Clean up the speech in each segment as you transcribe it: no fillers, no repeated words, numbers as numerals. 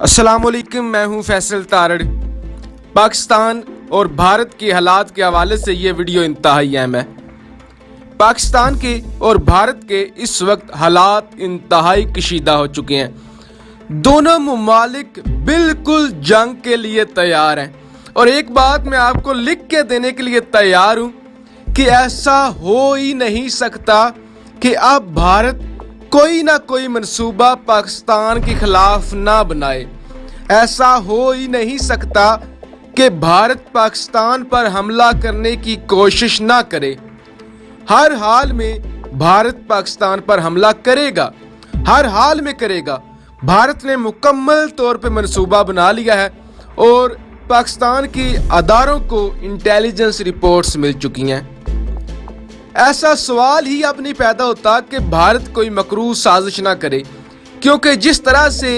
अस्सलाम वालेकुम, मैं हूं फैसल तारड़। पाकिस्तान और भारत के हालात के हवाले से ये वीडियो इंतहाई अहम है। पाकिस्तान के और भारत के इस वक्त हालात इंतहाई कशीदा हो चुके हैं। दोनों ममालिक बिल्कुल जंग के लिए तैयार हैं और एक बात मैं आपको लिख के देने के लिए तैयार हूं कि ऐसा हो ही नहीं सकता कि अब भारत कोई ना कोई मंसूबा पाकिस्तान के खिलाफ ना बनाए। ऐसा हो ही नहीं सकता कि भारत पाकिस्तान पर हमला करने की कोशिश ना करे। हर हाल में भारत पाकिस्तान पर हमला करेगा, हर हाल में करेगा। भारत ने मुकम्मल तौर पे मंसूबा बना लिया है और पाकिस्तान की अदारों को इंटेलिजेंस रिपोर्ट्स मिल चुकी हैं। ऐसा सवाल ही अब नहीं पैदा होता कि भारत कोई मकरूह साजिश ना करे, क्योंकि जिस तरह से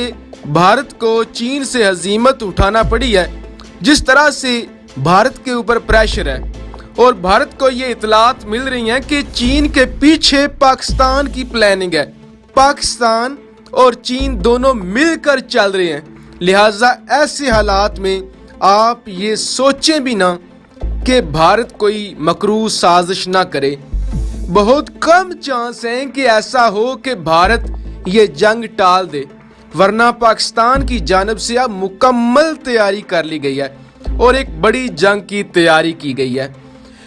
भारत को चीन से हजीमत उठाना पड़ी है, जिस तरह से भारत के ऊपर प्रेशर है और भारत को ये इतलात मिल रही हैं कि चीन के पीछे पाकिस्तान की प्लानिंग है। पाकिस्तान और चीन दोनों मिलकर चल रहे हैं। लिहाजा ऐसे हालात में आप ये सोचें भी ना कि भारत कोई मकरूह साजिश ना करे। बहुत कम चांस है कि ऐसा हो कि भारत ये जंग टाल दे, वरना पाकिस्तान की जानब से अब मुकम्मल तैयारी कर ली गई है और एक बड़ी जंग की तैयारी की गई है।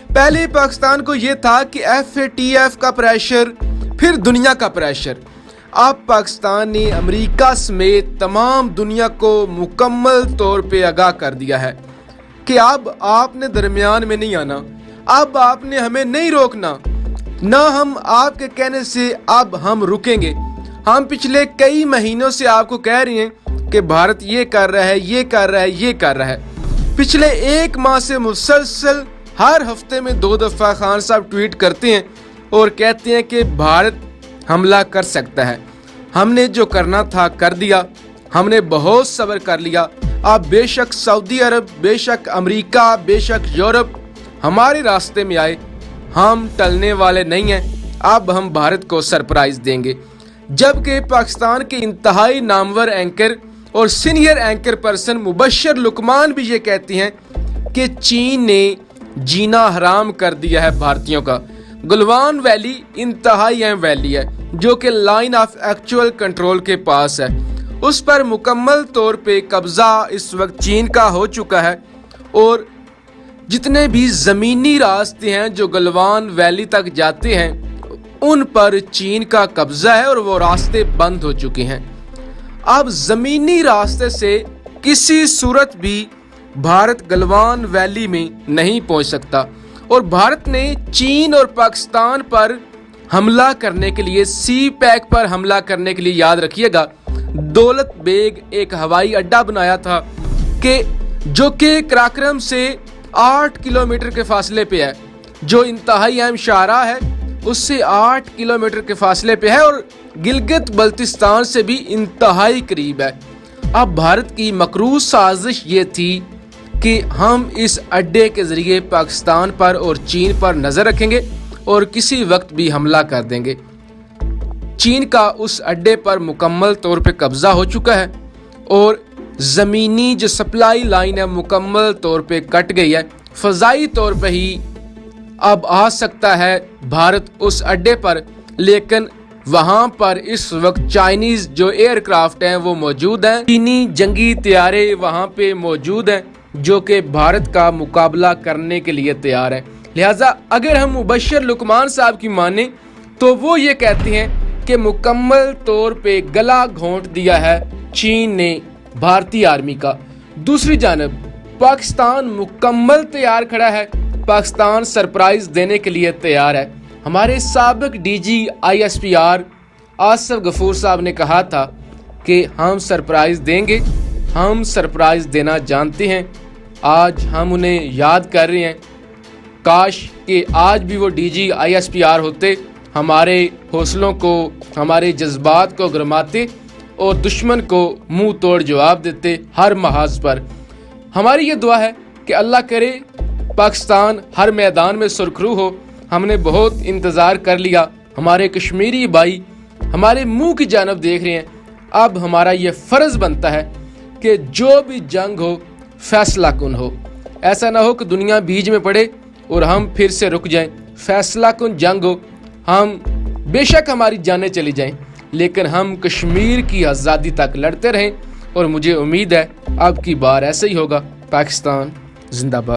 पहले पाकिस्तान को ये था कि FATF का प्रेशर, फिर दुनिया का प्रेशर। अब पाकिस्तान ने अमेरिका समेत तमाम दुनिया को मुकम्मल तौर पे आगाह कर दिया है कि अब आपने दरमियान में नहीं आना, अब आपने हमें नहीं रोकना, ना हम आपके कहने से अब हम रुकेंगे। हम पिछले कई महीनों से आपको कह रहे हैं कि भारत ये कर रहा है, ये कर रहा है, ये कर रहा है। पिछले एक माह से मुसलसल हर हफ्ते में 2 दफ़ा खान साहब ट्वीट करते हैं और कहते हैं कि भारत हमला कर सकता है। हमने जो करना था कर दिया, हमने बहुत सब्र कर लिया। अब बेशक सऊदी अरब, बेशक अमेरिका, बेशक यूरोप हमारे रास्ते में आए, हम टलने वाले नहीं हैं। अब हम भारत को सरप्राइज देंगे। जबकि पाकिस्तान के इंतहाई नामवर एंकर और senior anchor person Mubashar Luqman भी ये कहती हैं कि चीन ने जीना हराम कर दिया है भारतीयों का। गलवान वैली इंतहाई अहम वैली है जो कि लाइन ऑफ एक्चुअल कंट्रोल के पास है। उस पर मुकम्मल तौर पे कब्जा इस वक्त चीन का हो चुका है और जितने भी ज़मीनी रास्ते हैं जो गलवान वैली तक जाते हैं उन पर चीन का कब्जा है और वो रास्ते बंद हो चुके हैं। अब ज़मीनी रास्ते से किसी सूरत भी भारत गलवान वैली में नहीं पहुंच सकता और भारत ने चीन और पाकिस्तान पर हमला करने के लिए, सी पैक पर हमला करने के लिए, याद रखिएगा, दौलत बेग एक हवाई अड्डा बनाया था कि जो कि कराक्रम से 8 किलोमीटर के फासले पे है, जो इंतहाई अहम शाहराह है उससे 8 किलोमीटर के फासले पे है और गिलगित बल्तिस्तान से भी इंतहाई करीब है। अब भारत की मकरूह साजिश ये थी कि हम इस अड्डे के ज़रिए पाकिस्तान पर और चीन पर नज़र रखेंगे और किसी वक्त भी हमला कर देंगे। चीन का उस अड्डे पर मुकम्मल तौर पे कब्जा हो चुका है और ज़मीनी जो सप्लाई लाइन है मुकम्मल तौर पे कट गई है। फ़ज़ाई तौर पे ही अब आ सकता है भारत उस अड्डे पर, लेकिन वहाँ पर इस वक्त चाइनीज़ जो एयरक्राफ्ट हैं वो मौजूद हैं, चीनी जंगी तैयारे वहाँ पे मौजूद हैं जो कि भारत का मुकाबला करने के लिए तैयार हैं। लिहाजा अगर हम मुबशर लुकमान साहब की माने तो वो ये कहते हैं कि मुकम्मल तौर पे गला घोंट दिया है चीन ने भारतीय आर्मी का। दूसरी जानब पाकिस्तान मुकम्मल तैयार खड़ा है, पाकिस्तान सरप्राइज देने के लिए तैयार है। हमारे साबिक DG ISPR आसिफ गफूर साहब ने कहा था कि हम सरप्राइज देंगे, हम सरप्राइज देना जानते हैं। आज हम उन्हें याद कर रहे हैं। काश कि आज भी वो DG ISPR होते, हमारे हौसलों को, हमारे जज्बात को गरमाते और दुश्मन को मुंह तोड़ जवाब देते हर महाज पर। हमारी ये दुआ है कि अल्लाह करे पाकिस्तान हर मैदान में सुरखरू हो। हमने बहुत इंतज़ार कर लिया, हमारे कश्मीरी भाई हमारे मुंह की जानब देख रहे हैं। अब हमारा ये फ़र्ज़ बनता है کہ جو بھی جنگ ہو فیصلہ کن ہو. ایسا نہ ہو کہ دنیا بیچ میں پڑے اور ہم پھر سے رک جائیں. فیصلہ کن جنگ ہو. ہم بے شک ہماری جانیں چلی جائیں لیکن ہم کشمیر کی آزادی تک لڑتے رہیں اور مجھے امید ہے اب کی بار ایسے ہی ہوگا. پاکستان زندہ باد.